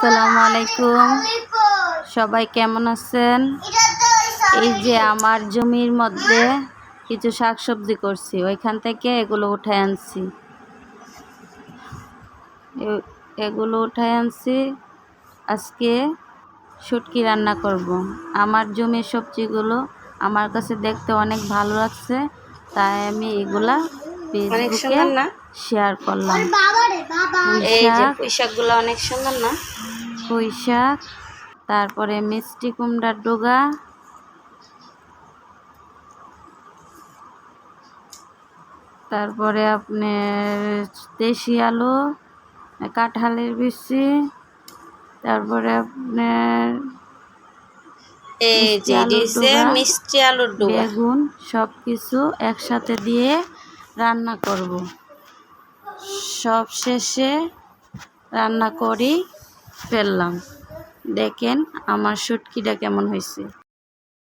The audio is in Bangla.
আসসালামু আলাইকুম। সবাই কেমন আছেন? এই যে আমার জমির মধ্যে কিছু শাকসবজি করছি, ওইখান থেকে এগুলো উঠায় আনছি। এগুলো উঠায় আনছি, আজকে শুটকি রান্না করব। আমার জমির সবজিগুলো আমার কাছে দেখতে অনেক ভালো লাগছে, তাই আমি এগুলা ফেসবুকে শেয়ার করলাম। পুঁই শাকগুলো অনেক সুন্দর না? পুঁই শাক, তারপরে মিষ্টি কুমড়ার ডগা, তারপরে আপনার দেশি আলু, কাঁঠালের বিচি, তারপরে আপনার মিষ্টি আলুর ডগা, বেগুন, সব কিছু একসাথে দিয়ে রান্না করব। সব শেষে রান্না করি ফেললাম। দেখেন আমার শুটকিটা কেমন হয়েছে।